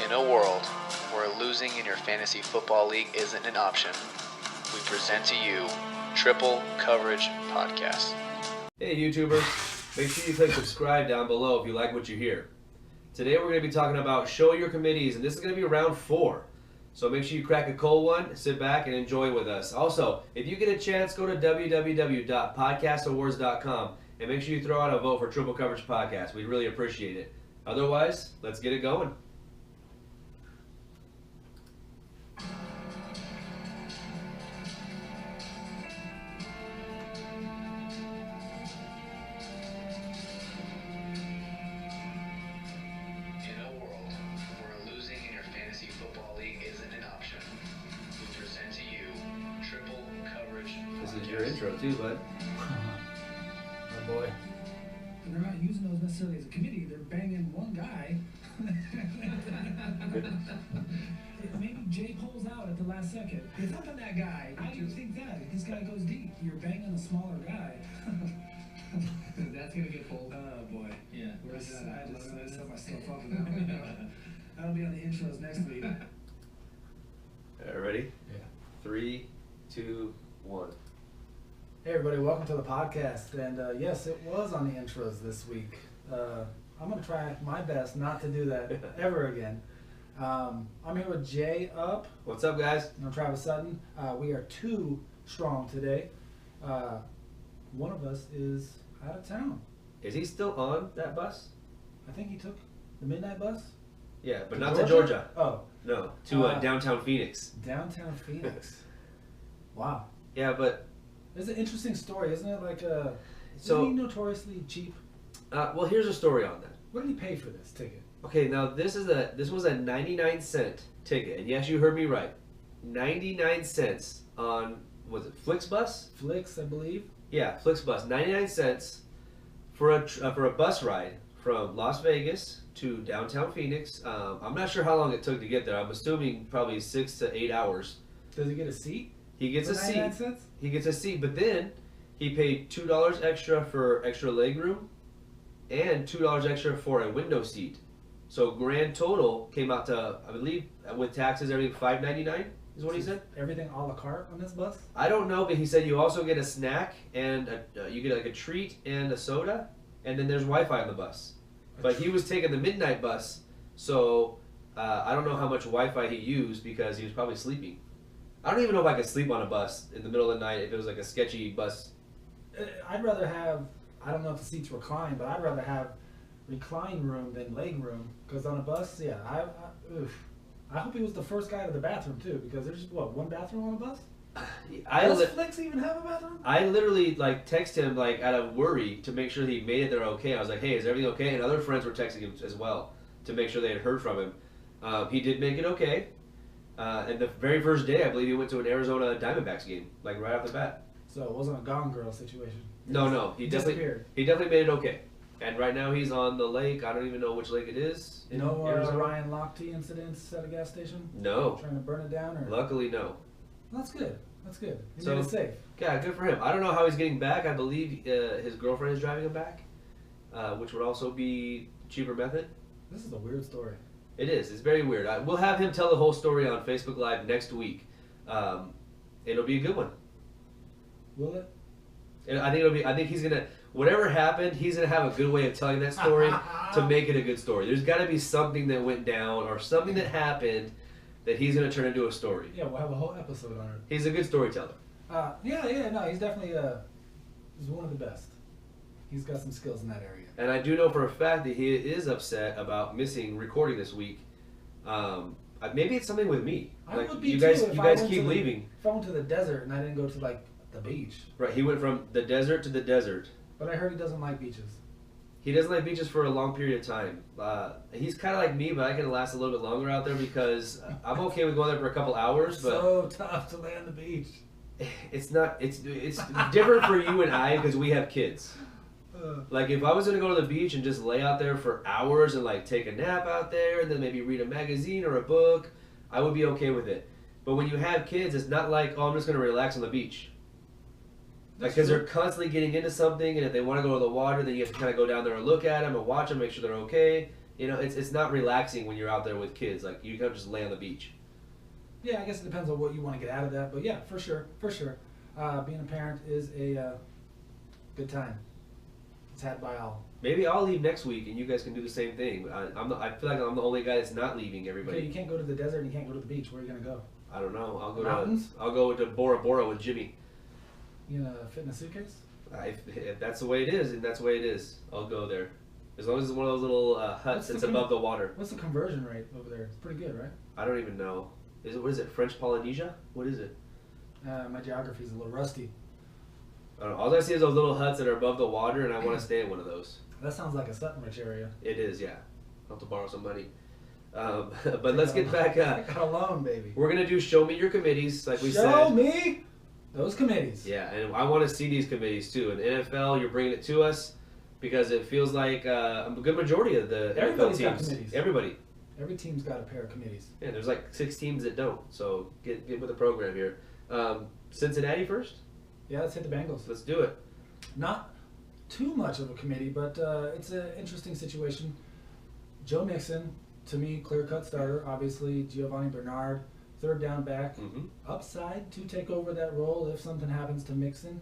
In a world where losing in your fantasy football league isn't an option, we present to you Triple Coverage Podcast. Hey YouTubers, make sure you click subscribe down below if you like what you hear. Today we're going to be talking about show your committees, and this is going to be round 4. So make sure you crack a cold one, sit back, and enjoy with us. Also, if you get a chance, go to www.podcastawards.com and make sure you throw out a vote for Triple Coverage Podcast. We'd really appreciate it. Otherwise, let's get it going. Your intro too, bud. Oh boy. And they're not using those necessarily as a committee, they're banging one guy. Maybe Jay pulls out at the last second. It's not on that guy. How do you think that? If this guy goes deep, you're banging a smaller guy. That's gonna get pulled. Oh boy. Yeah. I just set myself up now. That'll be on the intros next week. Ready? Yeah. 3, 2, 1. Hey everybody, welcome to the podcast. And yes, it was on the intros this week. I'm gonna try my best not to do that ever again. I'm here with Jay Up. What's up, guys? I'm Travis Sutton. We are 2 strong today. One of us is out of town. Is he still on that bus? I think he took the midnight bus. Yeah, but To not to Georgia. Oh, No, to downtown Phoenix. downtown Phoenix. Wow. Yeah, but It's an interesting story, isn't it? Like, So- isn't he notoriously cheap? well, here's a story on that. What did he pay for this ticket? Okay, now this was a 99-cent ticket, and yes, you heard me right. 99 cents on, was it Flixbus? Flix, I believe. Yeah, Flixbus. 99 cents for a bus ride from Las Vegas to downtown Phoenix. I'm not sure how long it took to get there. I'm assuming probably 6 to 8 hours. Does he get a seat? He gets for a seat. 99 cents? He gets a seat, but then he paid $2 extra for extra leg room and $2 extra for a window seat. So grand total came out to, I believe, with taxes, everything $5.99 is what he said. Everything a la carte on this bus? I don't know, but he said you also get a snack and you get like a treat and a soda, and then there's Wi-Fi on the bus. But he was taking the midnight bus, so I don't know how much Wi-Fi he used because he was probably sleeping. I don't even know if I could sleep on a bus in the middle of the night if it was like a sketchy bus. I'd rather have, I don't know if the seats recline, but I'd rather have recline room than leg room. Because on a bus, yeah, I hope he was the first guy to the bathroom too, because there's, one bathroom on a bus? Does Flix even have a bathroom? I literally like text him like out of worry to make sure he made it there okay. I was like, hey, is everything okay? And other friends were texting him as well to make sure they had heard from him. He did make it okay. And the very first day, I believe he went to an Arizona Diamondbacks game, like right off the bat. So it wasn't a Gone Girl situation. No, he definitely made it okay. And right now he's on the lake. I don't even know which lake it is. In No Arizona. Ryan Lochte incidents at a gas station? No. Trying to burn it down? Or? Luckily, no. Well, that's good. That's good. He So- made it safe. Yeah, good for him. I don't know how he's getting back. I believe his girlfriend is driving him back, which would also be a cheaper method. This is a weird story. It is. It's very weird. We'll have him tell the whole story on Facebook Live next week. It'll be a good one. Will it? And I think it'll be. I think he's gonna. Whatever happened, he's gonna have a good way of telling that story to make it a good story. There's got to be something that went down or something that happened that he's gonna turn into a story. Yeah, we'll have a whole episode on it. He's a good storyteller. No, he's definitely he's one of the best. He's got some skills in that area. And I do know for a fact that he is upset about missing recording this week. Maybe it's something with me. I Like would be you too guys if I went keep to leaving. If I went to the desert and I didn't go to like the beach. Right, he went from the desert to the desert. But I heard he doesn't like beaches. He doesn't like beaches for a long period of time. He's kind of like me, but I can last a little bit longer out there because I'm okay with going there for a couple hours. But so tough to lay on the beach. it's not. It's different for you and I because we have kids. Like if I was gonna go to the beach and just lay out there for hours and like take a nap out there and then maybe read a magazine or a book, I would be okay with it. But when you have kids, it's not like, oh, I'm just gonna relax on the beach. Because they're constantly getting into something, and if they want to go to the water, then you have to kind of go down there and look at them and watch them, make sure they're okay. You know, it's not relaxing when you're out there with kids. Like, you can't just lay on the beach. Yeah, I guess it depends on what you want to get out of that. But yeah, for sure. Being a parent is a good time. It's had by all. Maybe I'll leave next week and you guys can do the same thing. I feel like I'm the only guy that's not leaving everybody. Okay, you can't go to the desert and you can't go to the beach. Where are you going to go? I don't know. Mountains? I'll go to Bora Bora with Jimmy. You gonna fit in a suitcase? If that's the way it is, and that's the way it is, I'll go there. As long as it's one of those little huts that's above the water. What's the conversion rate over there? It's pretty good, right? I don't even know. What is it? French Polynesia? What is it? My geography's a little rusty. I don't know. All I see is those little huts that are above the water, and I want to stay in one of those. That sounds like a Sutton Rich area. It is, yeah. I'll have to borrow some money. But let's get back. Got a loan, baby. We're going to do Show Me Your Committees, like we said. Show me those committees. Yeah, and I want to see these committees too. In the NFL, you're bringing it to us because it feels like a good majority of the Everybody's NFL got teams. committees. Everybody. Every team's got a pair of committees. Yeah, there's like 6 teams that don't. So get with the program here. Cincinnati first? Yeah, let's hit the Bengals. Let's do it. Not too much of a committee, but it's an interesting situation. Joe Mixon, to me, clear-cut starter. Obviously, Giovanni Bernard, third down back. Mm-hmm. Upside to take over that role if something happens to Mixon.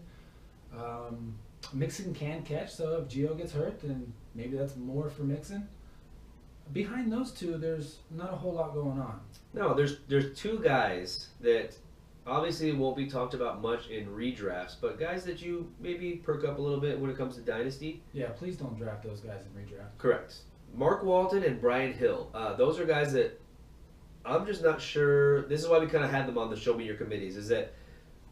Mixon can catch, so if Gio gets hurt, then maybe that's more for Mixon. Behind those two, there's not a whole lot going on. No, there's 2 guys that obviously won't be talked about much in redrafts, but guys that you maybe perk up a little bit when it comes to Dynasty. Yeah, please don't draft those guys in redraft. Correct. Mark Walton and Brian Hill. Those are guys that I'm just not sure. This is why we kind of had them on the Show Me Your Committees, is that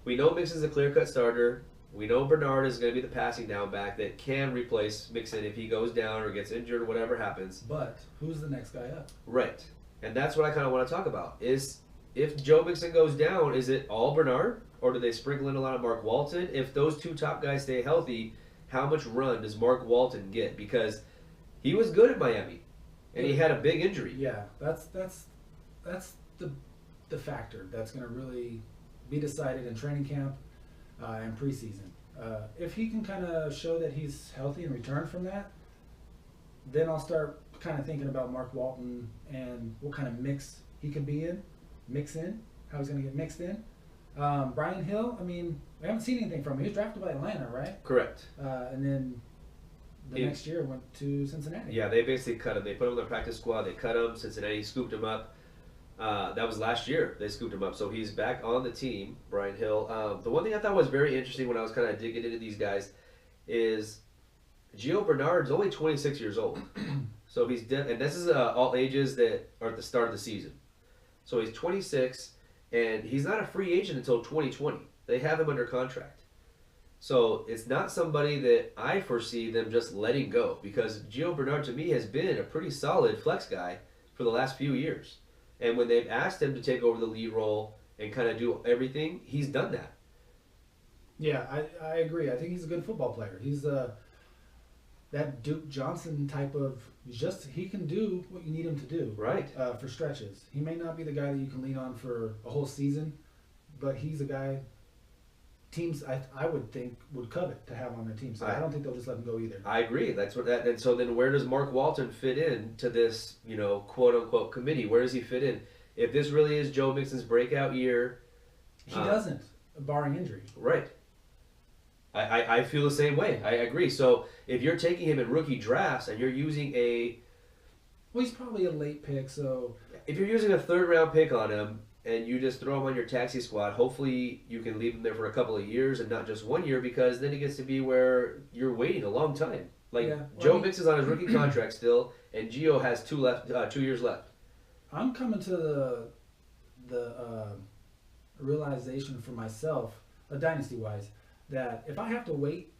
we know Mixon's a clear-cut starter. We know Bernard is going to be the passing down back that can replace Mixon if he goes down or gets injured or whatever happens. But who's the next guy up? Right. And that's what I kind of want to talk about. Is if Joe Mixon goes down, is it all Bernard? Or do they sprinkle in a lot of Mark Walton? If those 2 top guys stay healthy, how much run does Mark Walton get? Because he was good at Miami, and he had a big injury. Yeah, that's the factor that's going to really be decided in training camp and preseason. If he can kind of show that he's healthy and return from that, then I'll start kind of thinking about Mark Walton and what kind of mix he could be in, how he's going to get mixed in. Brian Hill, I mean, we haven't seen anything from him. He was drafted by Atlanta, right? Correct. And then next year went to Cincinnati. Yeah, they basically cut him. They put him on their practice squad. They cut him. Cincinnati scooped him up. That was last year. They scooped him up. So he's back on the team, Brian Hill. The one thing I thought was very interesting when I was kind of digging into these guys is Gio Bernard's only 26 years old. So he's and this is all ages that are at the start of the season. So he's 26, and he's not a free agent until 2020. They have him under contract. So it's not somebody that I foresee them just letting go, because Gio Bernard to me has been a pretty solid flex guy for the last few years. And when they've asked him to take over the lead role and kind of do everything, he's done that. Yeah, I agree. I think he's a good football player. He's that Duke Johnson type of, he can do what you need him to do. Right. For stretches. He may not be the guy that you can lean on for a whole season, but he's a guy teams I would think would covet to have on their team. So I don't think they'll just let him go either. I agree. That's what and so then where does Mark Walton fit in to this, quote unquote committee? Where does he fit in? If this really is Joe Mixon's breakout year, he doesn't, barring injury. Right. I feel the same way. I agree. So if you're taking him in rookie drafts and you're using well, he's probably a late pick, so if you're using a 3rd round pick on him and you just throw him on your taxi squad, hopefully you can leave him there for a couple of years and not just 1 year, because then it gets to be where you're waiting a long time. Joe Mixon's on his rookie contract still, and Gio has 2 years left. I'm coming to the realization for myself, dynasty-wise, that if I have to wait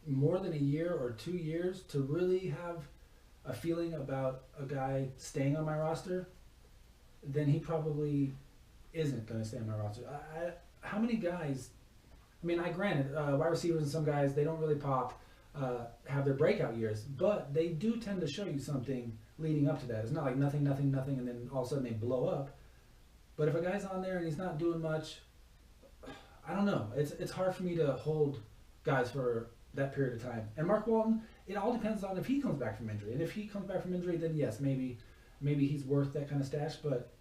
more than a year or 2 years to really have a feeling about a guy staying on my roster, then he probably isn't going to stay on my roster. How many guys, granted, wide receivers and some guys, they don't really pop, have their breakout years, but they do tend to show you something leading up to that. It's not like nothing, and then all of a sudden they blow up. But if a guy's on there and he's not doing much, I don't know. It's hard for me to hold guys for that period of time. And Mark Walton, it all depends on if he comes back from injury. And if he comes back from injury, then yes, maybe he's worth that kind of stash. But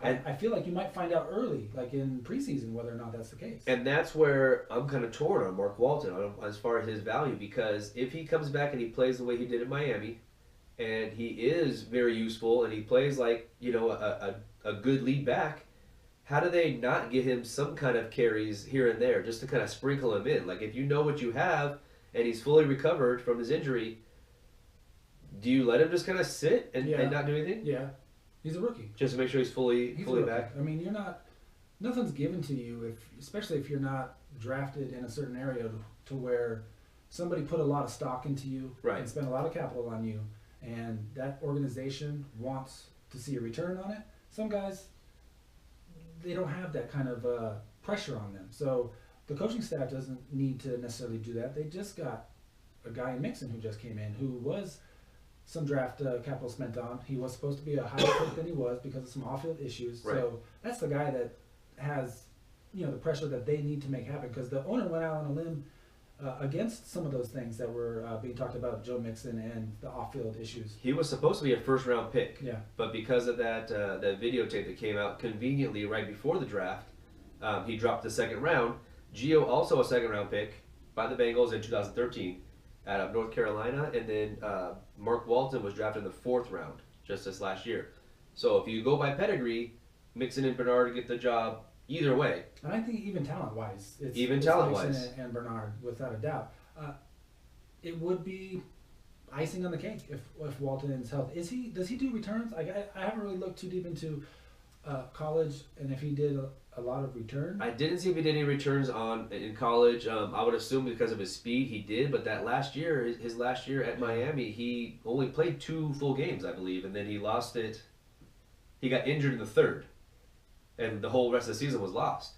I feel like you might find out early, like in preseason, whether or not that's the case. And that's where I'm kind of torn on Mark Walton as far as his value, because if he comes back and he plays the way he did in Miami, and he is very useful and he plays like, you know, a good lead back, how do they not get him some kind of carries here and there just to kind of sprinkle him in? Like, if you know what you have and he's fully recovered from his injury, do you let him just kind of sit and not do anything? Yeah. He's a rookie. Just to make sure he's fully back? I mean, nothing's given to you, especially if you're not drafted in a certain area to where somebody put a lot of stock into you and spent a lot of capital on you, and that organization wants to see a return on it. Some guys, they don't have that kind of pressure on them. So the coaching staff doesn't need to necessarily do that. They just got a guy in Mixon who just came in, who was some draft capital spent on. He was supposed to be a higher pick than he was because of some off-field issues. Right. So that's the guy that has, you know, the pressure that they need to make happen, because the owner went out on a limb against some of those things that were being talked about, Joe Mixon and the off-field issues. He was supposed to be a first-round pick. Yeah. But because of that videotape that came out conveniently right before the draft, he dropped the second round. Gio, also a second-round pick by the Bengals in 2013 out of North Carolina. And then Mark Walton was drafted in the fourth round just this last year. So if you go by pedigree, Mixon and Bernard get the job either way. And I think even talent-wise, it's talent-wise, Mixon and Bernard, without a doubt. It would be icing on the cake if Walton's health. Does he do returns? I haven't really looked too deep into college and if he did a lot of returns. I didn't see if he did any returns in college. I would assume because of his speed he did, but that last year, his last year at Miami, he only played 2 full games, I believe, and then he lost it. He got injured in the third, and the whole rest of the season was lost.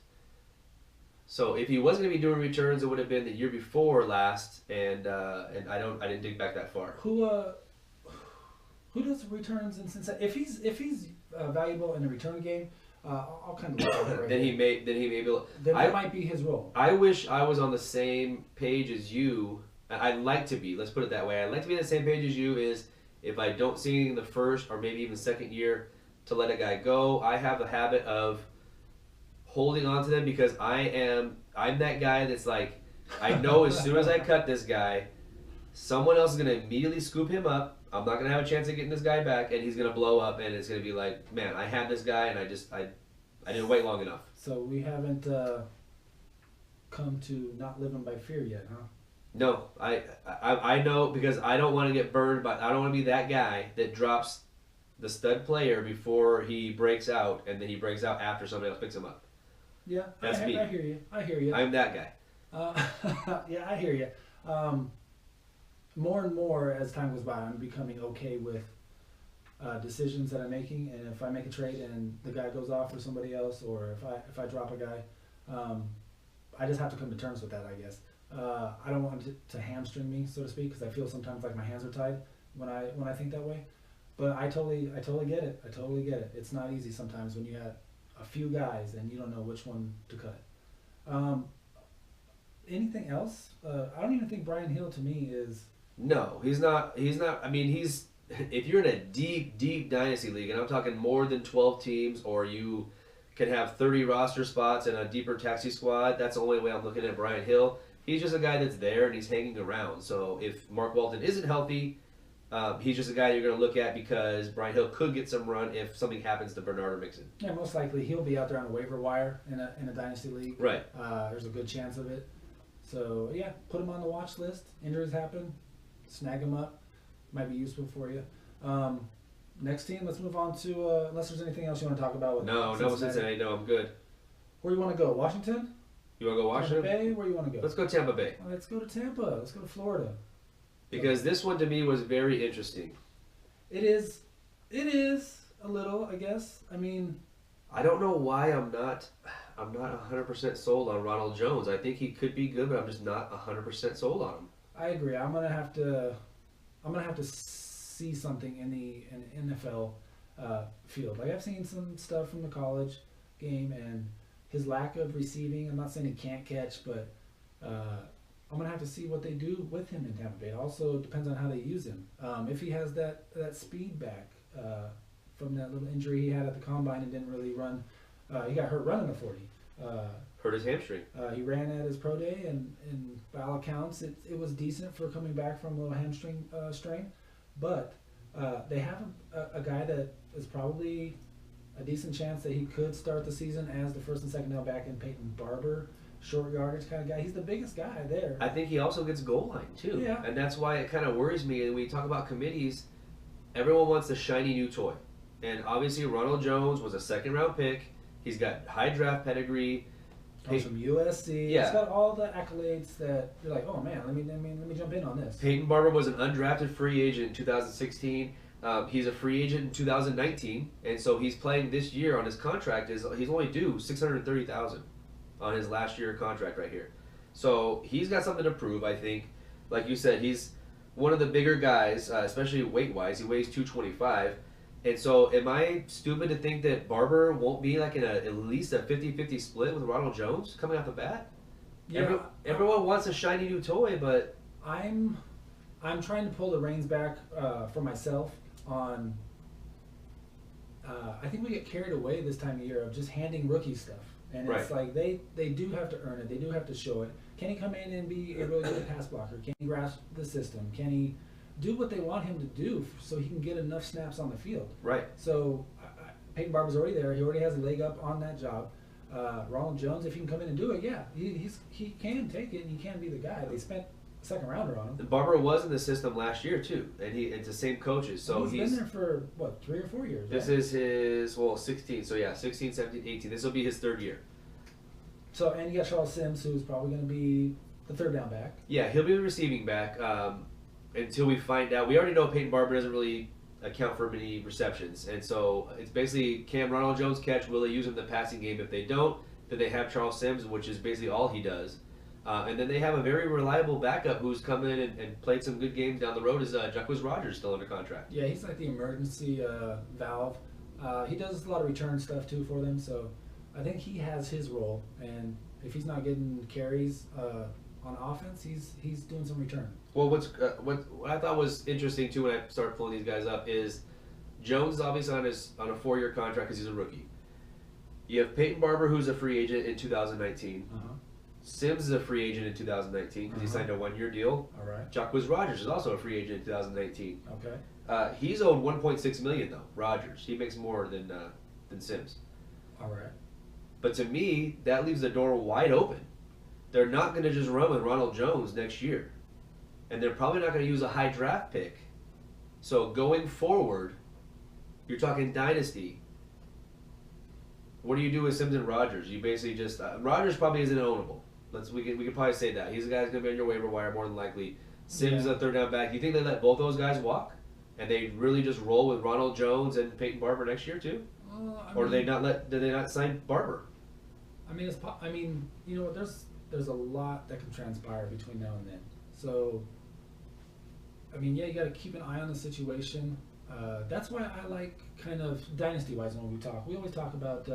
So if he was going to be doing returns, it would have been the year before last, and I didn't dig back that far. Who does returns in Cincinnati? If he's valuable in a return game, I'll kind of look at it right then he may be. Then that might be his role. I wish I was on the same page as you. I'd like to be. Let's put it that way. I'd like to be on the same page as you. Is if I don't see anything in the first or maybe even second year, to let a guy go. I have a habit of holding on to them because I'm that guy that's like, I know as soon as I cut this guy, someone else is going to immediately scoop him up. I'm not going to have a chance of getting this guy back, and he's going to blow up, and it's going to be like, man, I had this guy, and I didn't wait long enough. So we haven't come to not living by fear yet, huh? No, I know, because I don't want to get burned, but I don't want to be that guy that drops the stud player before he breaks out, and then he breaks out after somebody else picks him up. Yeah, That's me. I hear you. I'm that guy. Yeah, I hear you. More and more as time goes by, I'm becoming okay with decisions that I'm making, and if I make a trade and the guy goes off for somebody else, or if I drop a guy, I just have to come to terms with that, I guess. I don't want it to hamstring me, so to speak, because I feel sometimes like my hands are tied when I think that way. But I totally get it. I totally get it. It's not easy sometimes when you have a few guys and you don't know which one to cut. Anything else? I don't even think Brian Hill to me is. No, he's not. I mean, if you're in a deep dynasty league, and I'm talking more than 12 teams, or you can have 30 roster spots and a deeper taxi squad, that's the only way I'm looking at Brian Hill. He's just a guy that's there and he's hanging around. So if Mark Walton isn't healthy, he's just a guy you're going to look at because Brian Hill could get some run if something happens to Bernard or Mixon. Yeah, most likely he'll be out there on a waiver wire in a dynasty league. Right. There's a good chance of it. So yeah, put him on the watch list. Injuries happen, snag him up. Might be useful for you. Next team, let's move on to unless there's anything else you want to talk about. No, Cincinnati. No, I'm good. Where do you want to go? Washington? You want to go Washington? Tampa Bay? Where do you want to go? Let's go Tampa Bay. Let's go to Tampa. Let's go to Florida. Because this one to me was very interesting. It is a little, I guess. I mean, I don't know why I'm not 100% sold on Ronald Jones. I think he could be good, but I'm just not 100% sold on him. I agree. I'm gonna have to see something in the NFL field. Like I've seen some stuff from the college game and his lack of receiving. I'm not saying he can't catch, but I'm gonna have to see what they do with him in Tampa Bay. It also depends on how they use him. If he has that speed back from that little injury he had at the combine and didn't really run, he got hurt running a 40. Hurt his hamstring. He ran at his pro day, and by all accounts, it was decent for coming back from a little hamstring strain. But they have a guy that is probably a decent chance that he could start the season as the first and second down back in Peyton Barber, short yardage kind of guy. He's the biggest guy there. I think he also gets goal line too. Yeah. And that's why it kind of worries me. And when you talk about committees, everyone wants the shiny new toy. And obviously Ronald Jones was a second round pick. He's got high draft pedigree. Comes from USC. Yeah. He's got all the accolades that you're like, oh man, let me jump in on this. Peyton Barber was an undrafted free agent in 2016. He's a free agent in 2019, and so he's playing this year on his contract. He's only due $630,000 on his last year contract right here. So he's got something to prove, I think. Like you said, he's one of the bigger guys, especially weight-wise. He weighs 225. And so am I stupid to think that Barber won't be like in at least a 50-50 split with Ronald Jones coming off the bat? Yeah, everyone wants a shiny new toy, but I'm trying to pull the reins back for myself on. I think we get carried away this time of year of just handing rookie stuff, and it's like they do have to earn it. They do have to show it. Can he come in and be a really good pass blocker? Can he grasp the system? Can he do what they want him to do so he can get enough snaps on the field? Right. So Peyton Barber's already there. He already has a leg up on that job. Ronald Jones, if he can come in and do it, yeah, he can take it and he can be the guy. They spent a second rounder on him. Barber was in the system last year too, and it's the same coaches. So he's been there for what, 3 or 4 years. This is his 16. So yeah, 16, 17, 18. This will be his third year. So and you got Charles Sims, who's probably going to be the third down back. Yeah, he'll be the receiving back until we find out. We already know Peyton Barber doesn't really account for many receptions, and so it's basically can Ronald Jones catch? Will they use him in the passing game? If they don't, then they have Charles Sims, which is basically all he does. And then they have a very reliable backup who's come in and played some good games down the road. Is Jacquizz Rodgers still under contract? Yeah, he's like the emergency valve. He does a lot of return stuff too for them, so I think he has his role. And if he's not getting carries on offense, he's doing some return. Well, what I thought was interesting too when I started pulling these guys up is Jones is obviously on a 4-year contract because he's a rookie. You have Peyton Barber, who's a free agent in 2019. Sims is a free agent in 2019 because he signed a 1-year deal. All right. Jacquizz Rodgers is also a free agent in 2019. Okay. He's owed $1.6 million though. Rodgers, he makes more than Sims. All right. But to me, that leaves the door wide open. They're not going to just run with Ronald Jones next year, and they're probably not going to use a high draft pick. So going forward, you're talking dynasty. What do you do with Sims and Rodgers? You basically just Rodgers probably isn't ownable. We could probably say that he's the guy who's going to be on your waiver wire more than likely. Sims is a third down back. You think they let both those guys walk, and they really just roll with Ronald Jones and Peyton Barber next year too? Or do they not sign Barber? I mean, you know, there's a lot that can transpire between now and then. So, I mean, yeah, you got to keep an eye on the situation. That's why I like kind of dynasty-wise when we talk. We always talk about,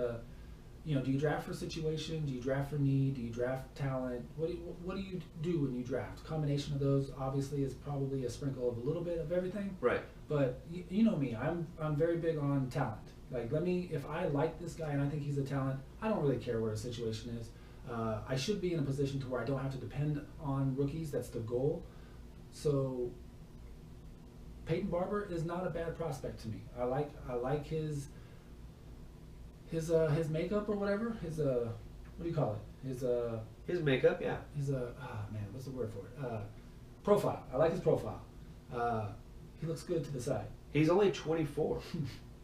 you know, do you draft for situation? Do you draft for need? Do you draft talent? What do you do when you draft? A combination of those obviously is probably a sprinkle of a little bit of everything. Right. But you know me, I'm very big on talent. Like, if I like this guy and I think he's a talent, I don't really care where the situation is. I should be in a position to where I don't have to depend on rookies. That's the goal. So Peyton Barber is not a bad prospect to me. I like his makeup or whatever. His what do you call it? His makeup, yeah. What's the word for it? Profile. I like his profile. He looks good to the side. He's only 24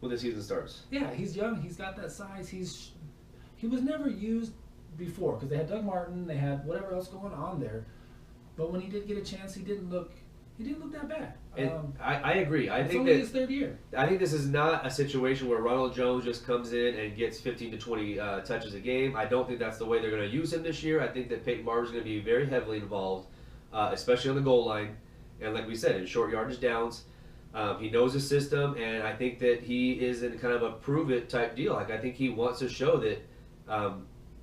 when the season starts. Yeah, he's young. He's got that size. He was never used before because they had Doug Martin, they had whatever else going on there. But when he did get a chance, he didn't look that bad. And I agree. It's only his third year. I think this is not a situation where Ronald Jones just comes in and gets 15 to 20 touches a game. I don't think that's the way they're going to use him this year. I think that Peyton Barber is going to be very heavily involved, especially on the goal line. And like we said, in short yardage downs. He knows his system, and I think that he is in kind of a prove-it type deal. Like, I think he wants to show that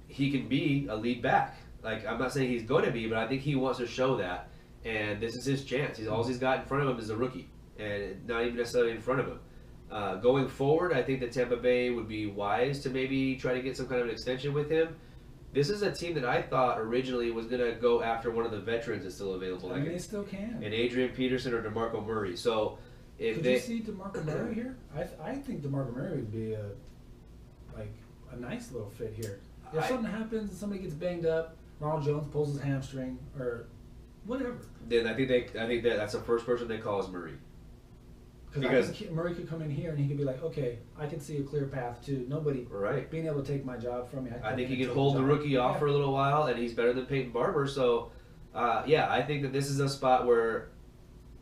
he can be a lead back. Like, I'm not saying he's going to be, but I think he wants to show that. And this is his chance. All he's got in front of him is a rookie, and not even necessarily in front of him. Going forward, I think that Tampa Bay would be wise to maybe try to get some kind of an extension with him. This is a team that I thought originally was going to go after one of the veterans that's still available. I mean, they still can. And Adrian Peterson or DeMarco Murray. So if Could you see DeMarco Murray here? I think DeMarco Murray would be a nice little fit here. If something happens and somebody gets banged up, Ronald Jones pulls his hamstring or whatever. Then I think that's the first person they call is Murray. Because I think Murray could come in here and he could be like, okay, I can see a clear path to nobody being able to take my job from me. I think he can hold the rookie off for a little while, and he's better than Peyton Barber. So, I think that this is a spot where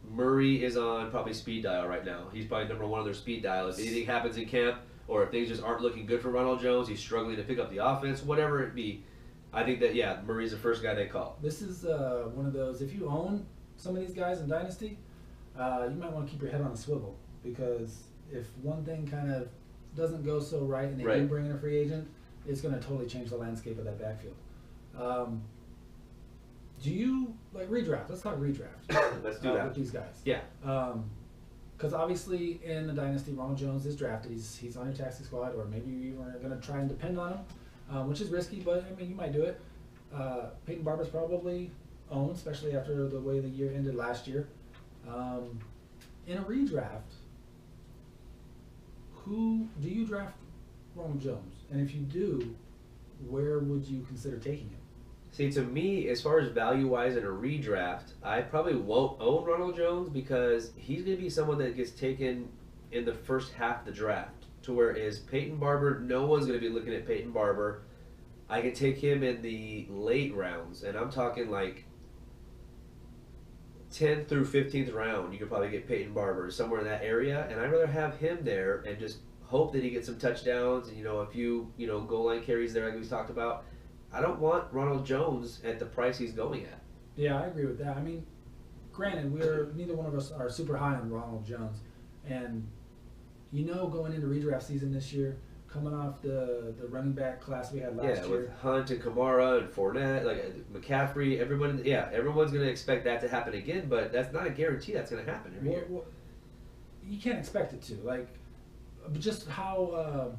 Murray is on probably speed dial right now. He's probably number one on their speed dial. If anything happens in camp or if things just aren't looking good for Ronald Jones, he's struggling to pick up the offense, whatever it be, I think that, Murray's the first guy they call. This is one of those, if you own some of these guys in Dynasty, you might want to keep your head on a swivel, because if one thing kind of doesn't go so right and they do bring in a free agent, it's going to totally change the landscape of that backfield. Do you like redraft? Let's talk redraft. Let's do that with these guys. Yeah. Because obviously in the Dynasty, Ronald Jones is drafted. He's on your taxi squad, or maybe you are going to try and depend on him, which is risky, but I mean you might do it. Peyton Barber's probably owned, especially after the way the year ended last year. In a redraft, who do you draft Ronald Jones? And if you do, where would you consider taking him? See, to me, as far as value-wise in a redraft, I probably won't own Ronald Jones because he's going to be someone that gets taken in the first half of the draft. To whereas Peyton Barber, no one's going to be looking at Peyton Barber. I can take him in the late rounds, and I'm talking like 10th through 15th round, you could probably get Peyton Barber somewhere in that area, and I'd rather have him there and just hope that he gets some touchdowns and a few goal line carries there like we talked about. I don't want Ronald Jones at the price he's going at. Yeah, I agree with that. I mean, granted, neither one of us are super high on Ronald Jones, and going into redraft season this year, coming off the running back class we had last year. With Hunt and Kamara and Fournette, like McCaffrey, everyone's going to expect that to happen again, but that's not a guarantee that's going to happen every year. Well, you can't expect it to. Like, just how,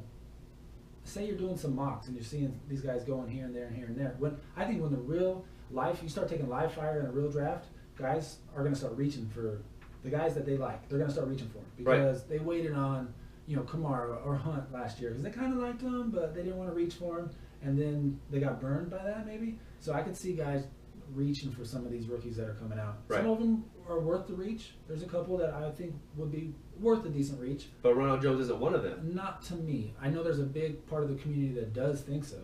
say you're doing some mocks and you're seeing these guys going here and there and here and there. I think when the real life, you start taking live fire in a real draft, guys are going to start reaching for the guys that they like. They're going to start reaching for them because they waited on Kamara or Hunt last year because they kind of liked him, but they didn't want to reach for him, and then they got burned by that maybe. So I could see guys reaching for some of these rookies that are coming out. Some of them are worth the reach. There's a couple that I think would be worth a decent reach. But Ronald Jones isn't one of them. Not to me. I know there's a big part of the community that does think so.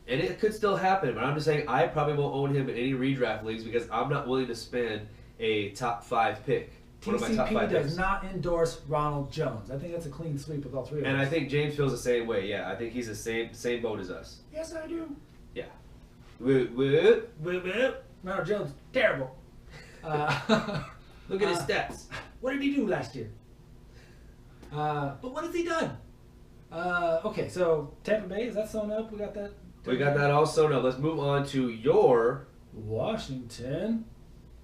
And it could still happen, but I'm just saying I probably won't own him in any redraft leagues because I'm not willing to spend a top 5 pick. TCP does not endorse Ronald Jones. I think that's a clean sweep with all three of us. And I think James feels the same way. Yeah, I think he's the same boat as us. Yes, I do. Yeah. Ronald Jones, terrible. Look at his stats. What did he do last year? But what has he done? Okay, so Tampa Bay, is that sewn up? We got that? We got that all sewn up. Let's move on to your Washington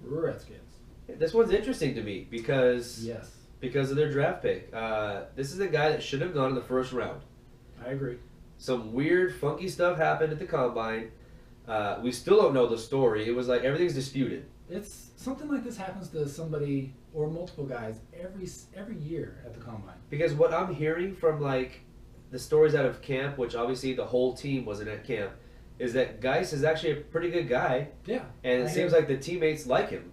Redskins. This one's interesting to me because of their draft pick. This is a guy that should have gone in the first round. I agree. Some weird, funky stuff happened at the combine. We still don't know the story. It was like everything's disputed. It's something like this happens to somebody or multiple guys every year at the combine. Because what I'm hearing from like the stories out of camp, which obviously the whole team wasn't at camp, is that Geis is actually a pretty good guy. Yeah. And it seems like the teammates like him.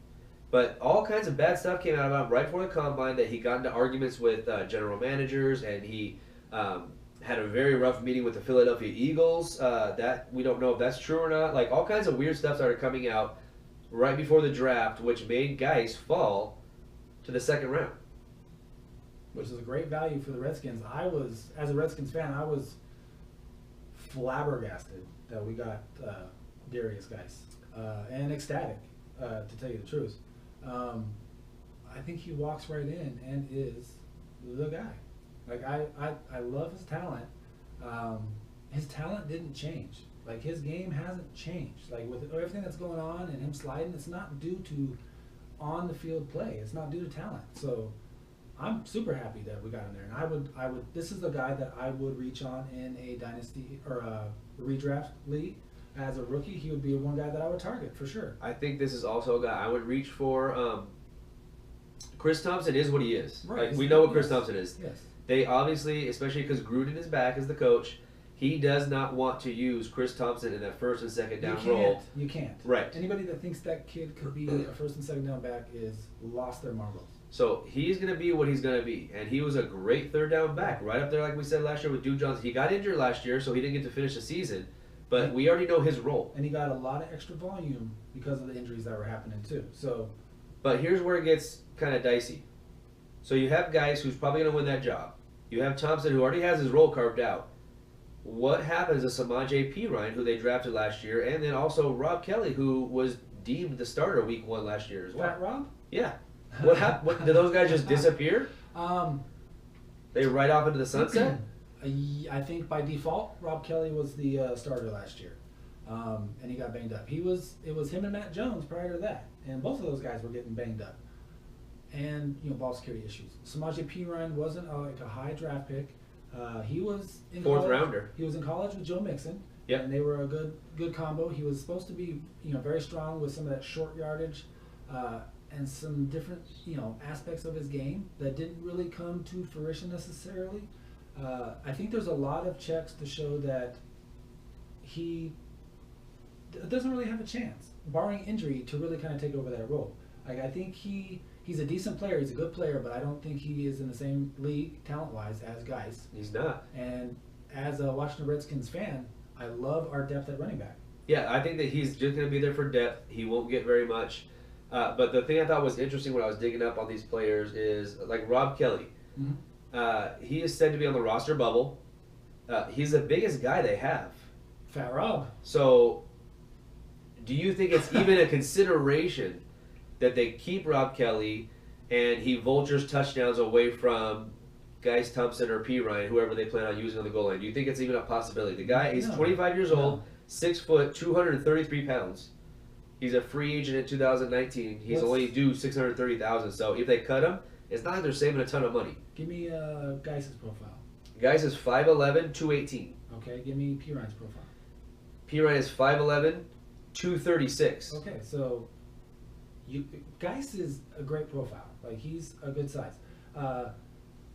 But all kinds of bad stuff came out about him right before the combine, that he got into arguments with general managers, and he had a very rough meeting with the Philadelphia Eagles. That we don't know if that's true or not. Like all kinds of weird stuff started coming out right before the draft, which made Geis fall to the second round. Which is a great value for the Redskins. As a Redskins fan, I was flabbergasted that we got Darius Geis, and ecstatic, to tell you the truth. I think he walks right in and is the guy. Like I love his talent. His talent didn't change. Like, his game hasn't changed. Like, with everything that's going on and him sliding, it's not due to on the field play. It's not due to talent. So I'm super happy that we got him there. And I would. This is the guy that I would reach on in a dynasty or a redraft league. As a rookie, he would be one guy that I would target for sure. I think this is also a guy I would reach for. Chris Thompson is what he is. Right. Like, we know what Chris Thompson is. Yes. They obviously, especially because Gruden is back as the coach, he does not want to use Chris Thompson in that first and second down role. You can't. Right. Anybody that thinks that kid could be a first and second down back is lost their marbles. So he's going to be what he's going to be. And he was a great third down back, right up there like we said last year with Duke Johnson. He got injured last year, so he didn't get to finish the season. But we already know his role. And he got a lot of extra volume because of the injuries that were happening too. So, but here's where it gets kind of dicey. So you have guys who's probably going to win that job. You have Thompson, who already has his role carved out. What happens to Samaje Perine, who they drafted last year, and then also Rob Kelly, who was deemed the starter week 1 last year as well? Fat Rob? Yeah. What happened? What, did those guys just disappear? They ride off into the sunset? I think by default, Rob Kelly was the starter last year, and he got banged up. It was him and Matt Jones prior to that, and both of those guys were getting banged up, and ball security issues. Samaje Perine wasn't like a high draft pick. He was in Fourth college. rounder. He was in college with Joe Mixon. Yep. And they were a good combo. He was supposed to be very strong with some of that short yardage, and some different aspects of his game that didn't really come to fruition necessarily. I think there's a lot of checks to show that he doesn't really have a chance, barring injury, to really kind of take over that role. Like, I think he's a decent player, he's a good player, but I don't think he is in the same league talent-wise as Geis. He's not. And as a Washington Redskins fan, I love our depth at running back. Yeah, I think that he's just going to be there for depth. He won't get very much. But the thing I thought was interesting when I was digging up on these players is, like, Rob Kelly. Mm-hmm. He is said to be on the roster bubble. He's the biggest guy they have. Fat Rob. So, do you think it's even a consideration that they keep Rob Kelly and he vultures touchdowns away from Geis Thompson or Perine, whoever they plan on using on the goal line? Do you think it's even a possibility? The guy, he's 25 years old, 6 foot, 233 pounds. He's a free agent in 2019. He's only due $630,000. So if they cut him, it's not like they're saving a ton of money. Give me Geis' profile. Geis is 5'11", 218. Okay, give me Perine's profile. Perine is 5'11", 236. Okay, so Geis is a great profile. Like, he's a good size.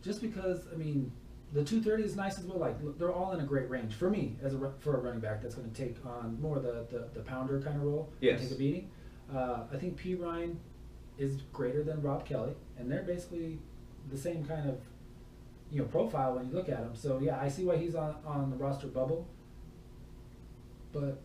Just because, I mean, the 230 is nice as well. Like, they're all in a great range for me for a running back that's going to take on more the pounder kind of role. Yes. And take a beating. I think Perine is greater than Rob Kelly, and they're basically the same kind of profile when you look at them. So yeah, I see why he's on the roster bubble, but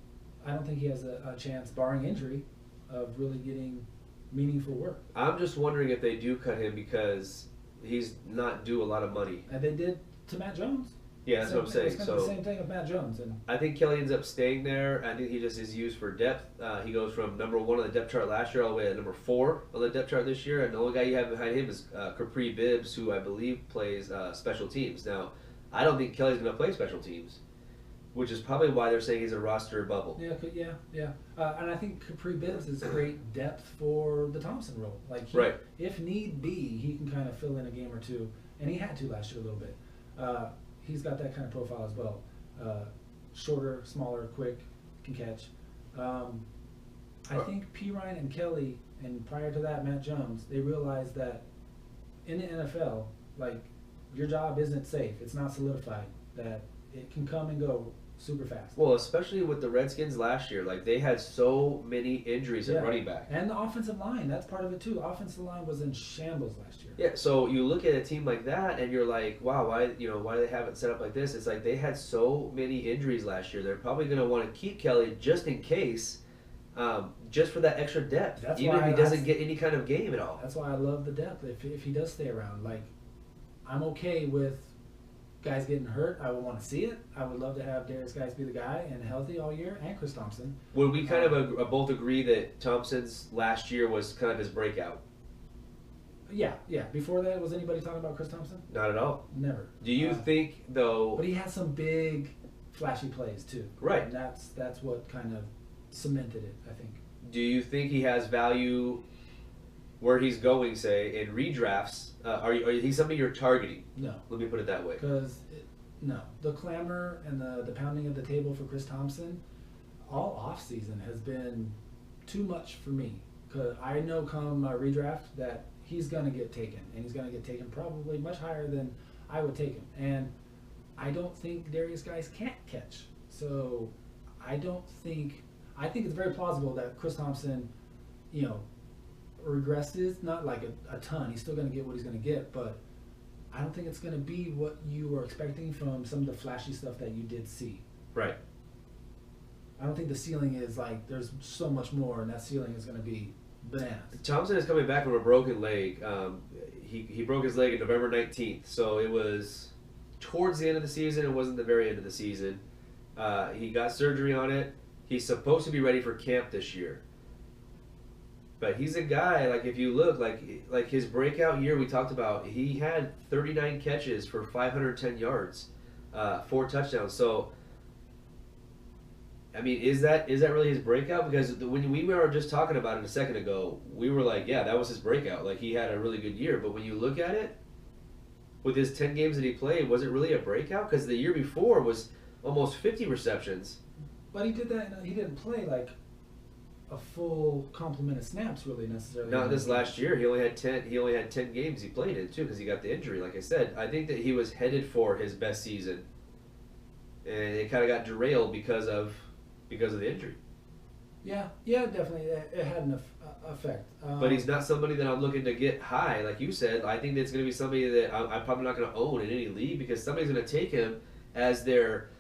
I don't think he has a chance, barring injury, of really getting meaningful work. I'm just wondering if they do cut him because he's not due a lot of money. And they did to Matt Jones. Yeah, that's what I'm saying. It's So the same thing with Matt Jones, and I think Kelly ends up staying there. I think he just is used for depth. He goes from number 1 on the depth chart last year all the way to number 4 on the depth chart this year. And the only guy you have behind him is Capri Bibbs, who I believe plays special teams. Now, I don't think Kelly's going to play special teams, which is probably why they're saying he's a roster bubble. Yeah. And I think Capri Bibbs is great depth for the Thompson role. Like, Right. If need be, he can kind of fill in a game or two, and he had to last year a little bit. He's got that kind of profile as well. Shorter, smaller, quick, can catch. I think Perine and Kelly, and prior to that, Matt Jones, they realized that in the NFL, like, your job isn't safe. It's not solidified. That it can come and go super fast. Well, especially with the Redskins last year. Like, they had so many injuries at running back. And the offensive line, that's part of it too. The offensive line was in shambles last year. Yeah, so you look at a team like that and you're like, wow, why do they have it set up like this? It's like they had so many injuries last year. They're probably going to want to keep Kelly just in case, just for that extra depth, That's even why if he doesn't get any kind of game at all. That's why I love the depth. If he does stay around, like, I'm okay with guys getting hurt. I would want to see it. I would love to have Darius Geis be the guy and healthy all year, and Chris Thompson. Would we kind of both agree that Thompson's last year was kind of his breakout? Yeah. Before that, was anybody talking about Chris Thompson? Not at all. Never. Do you think, though... But he had some big flashy plays too. Right. And that's what kind of cemented it, I think. Do you think he has value where he's going, say, in redrafts? Are he somebody you're targeting? No. Let me put it that way. Because, no. The clamor and the pounding of the table for Chris Thompson all offseason has been too much for me. Because I know come redraft that he's going to get taken. And he's going to get taken probably much higher than I would take him. And I don't think Darius guys can't catch. So I think it's very plausible that Chris Thompson, regresses, not like a ton. He's still going to get what he's going to get, but I don't think it's going to be what you were expecting from some of the flashy stuff that you did see. Right. I don't think the ceiling is like, there's so much more, and that ceiling is going to be bananas. Thompson is coming back from a broken leg. He broke his leg on November 19th, so it was towards the end of the season. It wasn't the very end of the season. He got surgery on it. He's supposed to be ready for camp this year. But he's a guy, like if you look, like his breakout year we talked about, he had 39 catches for 510 yards, 4 touchdowns. So, I mean, is that really his breakout? Because when we were just talking about it a second ago, we were like, yeah, that was his breakout. Like, he had a really good year. But when you look at it, with his 10 games that he played, was it really a breakout? Because the year before was almost 50 receptions. But he did that, he didn't play like a full complement of snaps really necessarily. Not this last year. He only had 10 games he played in too because he got the injury. Like I said, I think that he was headed for his best season, and it kind of got derailed because of the injury. Yeah, definitely. It had an effect. But he's not somebody that I'm looking to get high, like you said. I think that's going to be somebody that I'm probably not going to own in any league because somebody's going to take him as their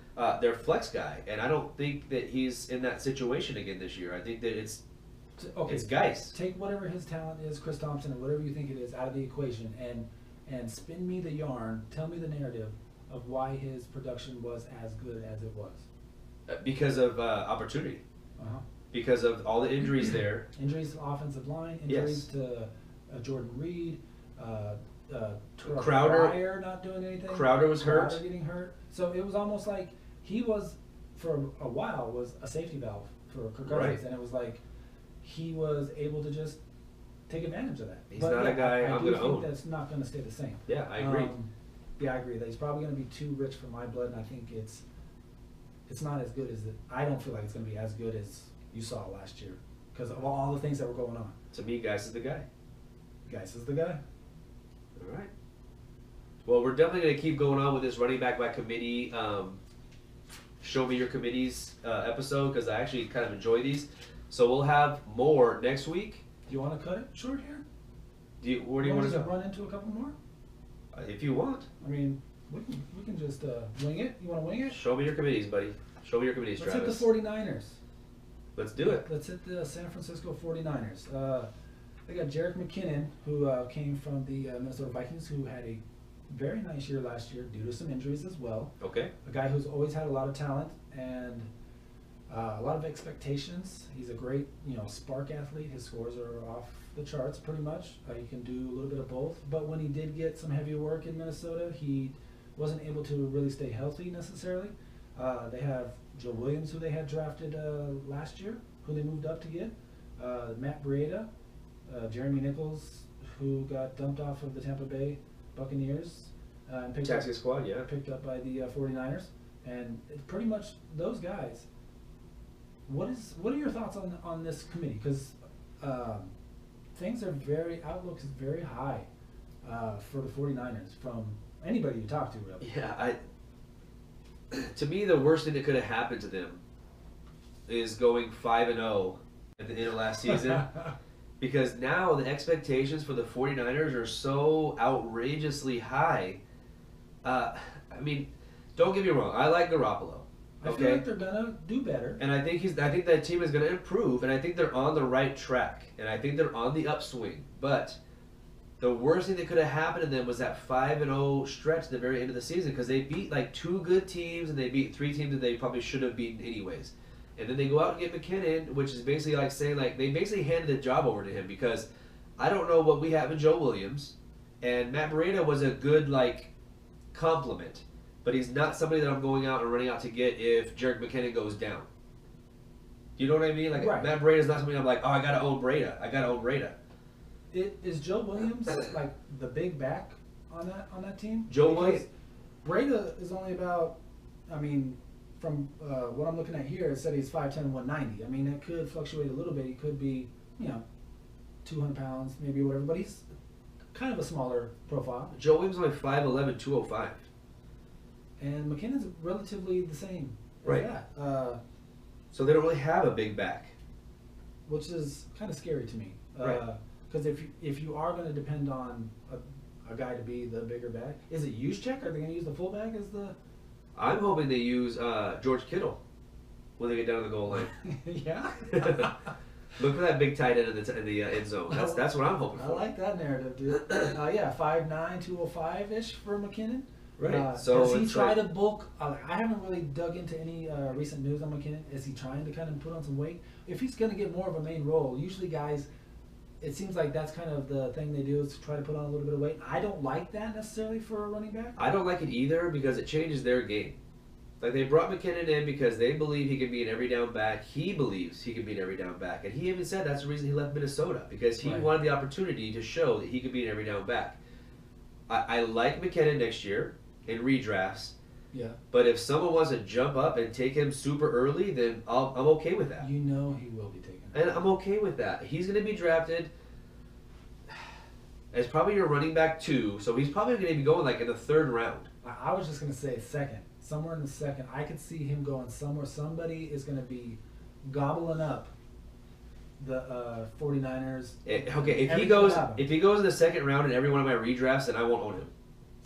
flex guy, and I don't think that he's in that situation again this year. I think that it's guys. Take whatever his talent is, Chris Thompson, or whatever you think it is, out of the equation, and spin me the yarn. Tell me the narrative of why his production was as good as it was. Because of opportunity. Uh-huh. Because of all the injuries there. Injuries to offensive line, injuries to Jordan Reed, Crowder Pryor not doing anything. Crowder was hurt. Crowder getting hurt. So it was almost like he was, for a while, was a safety valve for Kirk Cousins. Right. And it was like he was able to just take advantage of that. He's not a guy I'm going to own. That's not going to stay the same. Yeah, I agree. I agree that he's probably going to be too rich for my blood, and I think it's not as good as it. I don't feel like it's going to be as good as you saw last year because of all the things that were going on. To me, Geis is the guy. Geis is the guy. All right. Well, we're definitely going to keep going on with this running back by committee, show me your committees episode because I actually kind of enjoy these. So we'll have more next week. Do you want to cut it short here? Where do you want to go? Run into a couple more? If you want. I mean, we can just wing it. You want to wing it? Show me your committees, buddy. Show me your committees, Let's Travis. hit the 49ers. Let's do it. Let's hit the San Francisco 49ers. They got Jerick McKinnon, who came from the Minnesota Vikings, who had a very nice year last year due to some injuries as well. Okay. A guy who's always had a lot of talent and a lot of expectations. He's a great, spark athlete. His scores are off the charts pretty much. He can do a little bit of both. But when he did get some heavy work in Minnesota, he wasn't able to really stay healthy necessarily. They have Joe Williams, who they had drafted last year, who they moved up to get. Matt Breida, Jeremy Nichols, who got dumped off of the Tampa Bay Buccaneers. And picked Taxi squad, yeah. Picked up by the 49ers. And pretty much those guys. What are your thoughts on this committee? Because outlook is very high for the 49ers from anybody you talk to, really. Yeah, to me, the worst thing that could have happened to them is going 5-0 at the end of last season. Because now the expectations for the 49ers are so outrageously high. I mean, don't get me wrong. I like Garoppolo. I feel like they're gonna do better. And I think that team is gonna improve, and I think they're on the right track, and I think they're on the upswing. But the worst thing that could have happened to them was that 5-0 stretch at the very end of the season because they beat like 2 good teams and they beat 3 teams that they probably should have beaten anyways. And then they go out and get McKinnon, which is basically like saying like they basically handed the job over to him because I don't know what we have in Joe Williams, and Matt Breida was a good like compliment. but he's not somebody that I'm going out and running out to get if Jerick McKinnon goes down. You know what I mean? Like Right. Matt Breida's not somebody I'm like, oh, I gotta own Breida. Is Joe Williams like the big back on that team? Joe Because Williams. Breida is only about, I mean, from what I'm looking at here, it said he's 5'10", 190. I mean, it could fluctuate a little bit. He could be, 200 pounds, maybe whatever. But he's kind of a smaller profile. Joe Williams is only 5'11", 205. And McKinnon's relatively the same as Right. that. So they don't really have a big back. Which is kind of scary to me. Right. Because if you are going to depend on a guy to be the bigger back, is it Juszczyk? Are they going to use the fullback as the? I'm hoping they use George Kittle when they get down to the goal line. Yeah. Look for that big tight end in the end zone. That's what I'm hoping I for. like that narrative, dude. Yeah, 5'9", 205-ish for McKinnon. Right. So does he it's try like- to bulk? I haven't really dug into any recent news on McKinnon. Is he trying to kind of put on some weight? If he's going to get more of a main role, usually guys, it seems like that's kind of the thing they do is to try to put on a little bit of weight. I don't like that necessarily for a running back. I don't like it either because it changes their game. Like they brought McKinnon in because they believe he can be an every down back. He believes he can be an every down back, and he even said that's the reason he left Minnesota because he Right. wanted the opportunity to show that he could be an every down back. I like McKinnon next year in redrafts, Yeah. but if someone wants to jump up and take him super early, then I'm okay with that. You know he will be taken. And I'm okay with that. He's going to be drafted as probably your running back 2, so he's probably going to be going like in the 3rd round. I was just going to say second. Somewhere in the second. I could see him going somewhere. Somebody is going to be gobbling up the 49ers. Okay, Everything will happen. if he goes in the 2nd round in every one of my redrafts, then I won't own him.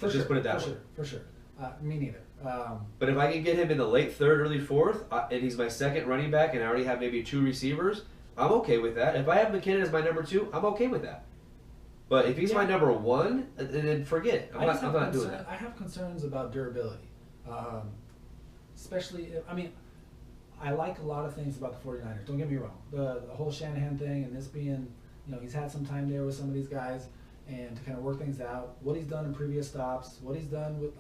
Let's just put it that way. For sure. Me neither. But if I can get him in the late 3rd, early 4th, and he's my 2nd running back, and I already have maybe 2 receivers, I'm okay with that. If I have McKinnon as my number 2, I'm okay with that. But if he's my number 1, then forget it. I'm not doing that. I have concerns about durability. Especially, I like a lot of things about the 49ers. Don't get me wrong. The whole Shanahan thing and this being, he's had some time there with some of these guys and to kind of work things out. What he's done in previous stops, what he's done with,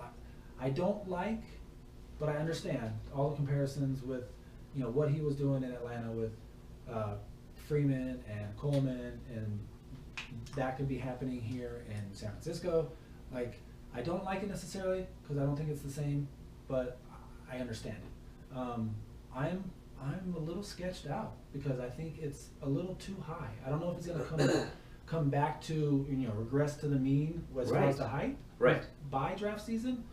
I don't like, but I understand all the comparisons with, what he was doing in Atlanta with Freeman and Coleman, and that could be happening here in San Francisco. Like, I don't like it necessarily because I don't think it's the same, but I understand it. I'm a little sketched out because I think it's a little too high. I don't know if it's going to come back to regress to the mean as far as the height Right. by draft season.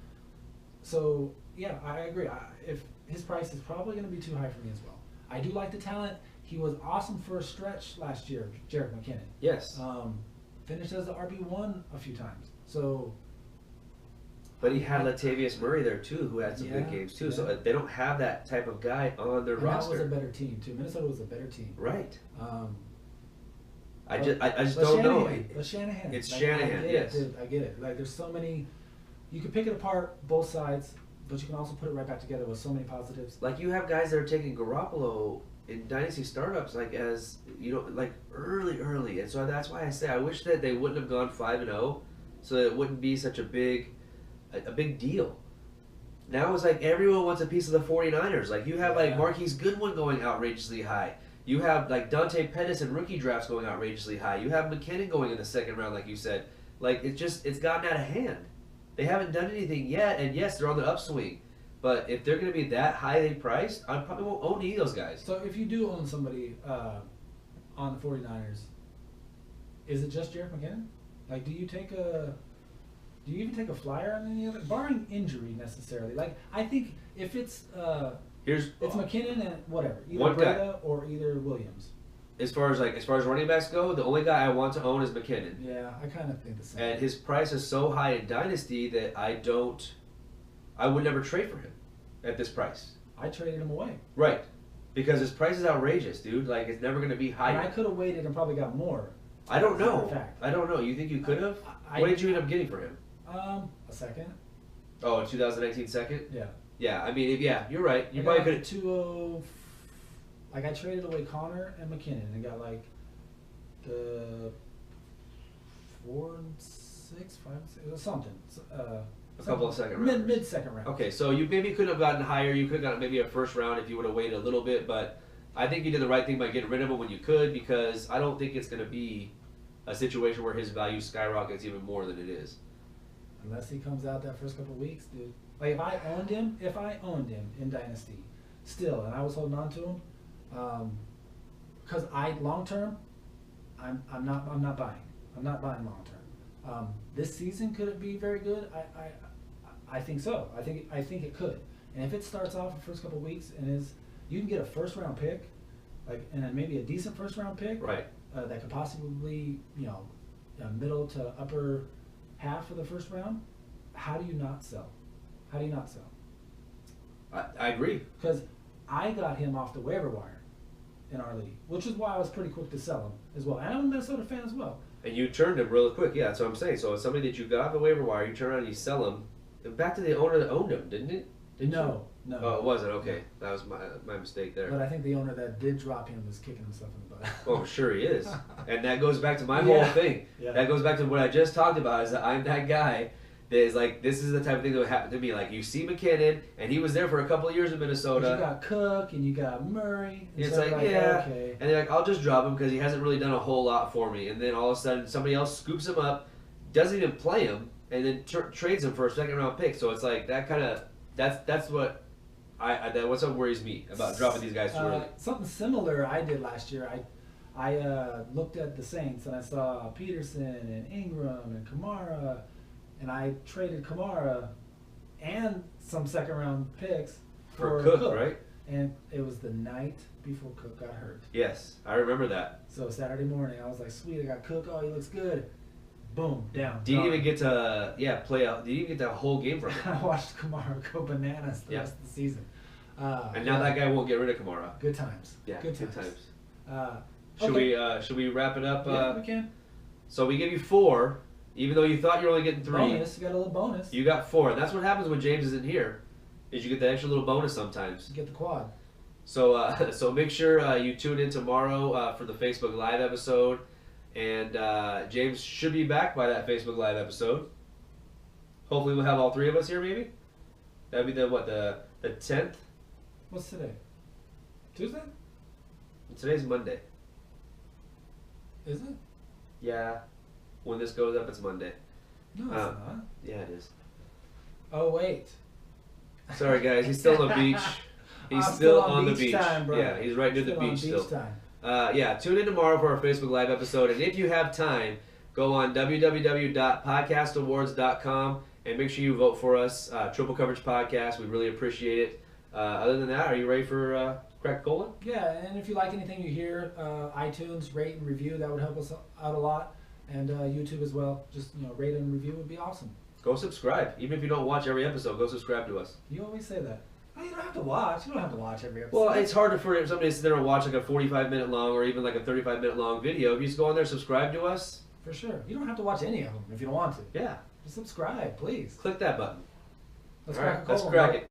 So yeah, I agree. If his price is probably going to be too high for me as well. I do like the talent. He was awesome for a stretch last year, Jerick McKinnon. Yes. Finished as the RB1 a few times. So. But he had Latavius Murray there too, who had some good games too. So they don't have that type of guy on their roster. That was a better team too. Minnesota was a better team. Right. I But just don't know. But Shanahan. It's Like, Shanahan, I get yes. it, dude. I get it. Like there's so many. You can pick it apart, both sides, but you can also put it right back together with so many positives. Like you have guys that are taking Garoppolo in dynasty startups, like as like early, and so that's why I say I wish that they wouldn't have gone 5-0, so that it wouldn't be such a big deal. Now it's like everyone wants a piece of the 49ers. Like you have like Marquise Goodwin going outrageously high. You have like Dante Pettis in rookie drafts going outrageously high. You have McKinnon going in the 2nd round, like you said. Like it's gotten out of hand. They haven't done anything yet, and yes, they're on the upswing. But if they're going to be that highly priced, I probably won't own any of those guys. So if you do own somebody on the 49ers, is it just Jerick McKinnon? Like, do you even take a flyer on any other, barring injury necessarily? Like, I think if it's it's McKinnon and whatever, either One guy. Breida or either Williams. As far as running backs go, the only guy I want to own is McKinnon. Yeah, I kind of think the same. And his price is so high in Dynasty that I would never trade for him at this price. I traded him away. Right. Because his price is outrageous, dude. Like, it's never going to be And higher. I could have waited and probably got more. I don't as a matter know. of fact. I don't know. You think you could have? I- What did you end up getting for him? A second. Oh, in 2019 second? Yeah. Yeah, I mean, you're right. You I probably got could like 2-0. Like I traded away Connor and McKinnon and got like the 4 and 6, 5 and 6, or something. A couple of second rounds. Mid second round. Okay, so you maybe could have gotten higher. You could have gotten maybe a first round if you would have waited a little bit. But I think you did the right thing by getting rid of him when you could, because I don't think it's going to be a situation where his value skyrockets even more than it is. Unless he comes out that first couple of weeks, dude. Like if I owned him in Dynasty, still, and I was holding on to him, because long term, I'm not buying. I'm not buying long term. This season, could it be very good? I think so. I think it could. And if it starts off the first couple of weeks and you can get a first round pick, like, and then maybe a decent first round pick, Right. That could possibly, middle to upper half of the first round. How do you not sell? How do you not sell? I agree. Because I got him off the waiver wire in our league, which is why I was pretty quick to sell him as well. And I'm a Minnesota fan as well. And you turned him real quick. Yeah, that's what I'm saying. So it's somebody that you got off the waiver wire, you turn around and you sell him. And back to the owner that owned him, didn't it? No. Oh, it wasn't? Okay. That was my mistake there. But I think the owner that did drop him is kicking himself in the butt. Oh, sure he is. And that goes back to my whole thing. Yeah. That goes back to what I just talked about, is that I'm that guy that is like, this is the type of thing that would happen to me. Like, you see McKinnon, and he was there for a couple of years in Minnesota. But you got Cook, and you got Murray. And It's so like, yeah. Okay. And they're like, I'll just drop him because he hasn't really done a whole lot for me. And then all of a sudden, somebody else scoops him up, doesn't even play him, and then trades him for a second round pick. So it's like, that kind of, that's what what's what worries me about dropping these guys too early. Something similar I did last year. I looked at the Saints and I saw Peterson and Ingram and Kamara, and I traded Kamara and some second round picks For Cook, right? And it was the night before Cook got hurt. Yes, I remember that. So Saturday morning, I was like, sweet, I got Cook. Oh, he looks good. Boom, down. Did you gone. even get to play out? Did you even get that whole game from him? I watched Kamara go bananas the rest of the season. And now that guy won't get rid of Kamara. Good times. Yeah, good good times. times. Should we wrap it up? Yeah, we can. So we gave you 4, even though you thought you were only getting 3. Bonus, you got a little bonus. You got 4, and that's what happens when James isn't here. Is you get that extra little bonus sometimes. You get the quad. So so make sure you tune in tomorrow for the Facebook Live episode, and James should be back by that Facebook Live episode. Hopefully we'll have all 3 of us here. Maybe that'd be the 10th. What's today? Tuesday? Today's Monday. Is it? Yeah. When this goes up, it's Monday. No, it's not. Yeah, it is. Oh, wait. Sorry, guys. He's still on the beach. He's I'm still on the beach. Time, bro. Yeah, he's right near the Still on beach still. Time. Yeah, tune in tomorrow for our Facebook Live episode. And if you have time, go on www.podcastawards.com and make sure you vote for us. Triple Coverage Podcast. We really appreciate it. Other than that, are you ready for Crack Cola? Yeah, and if you like anything you hear, iTunes, rate and review. That would help us out a lot. And YouTube as well. Just, rate and review would be awesome. Go subscribe. Even if you don't watch every episode, go subscribe to us. You always say that. Oh, you don't have to watch. You don't have to watch every episode. Well, it's harder for somebody to sit there and watch like a 45-minute long or even like a 35-minute long video. If you just go on there, subscribe to us. For sure. You don't have to watch any of them if you don't want to. Yeah. Just subscribe, please. Click that button. Let's All crack right, a cola. let's crack it.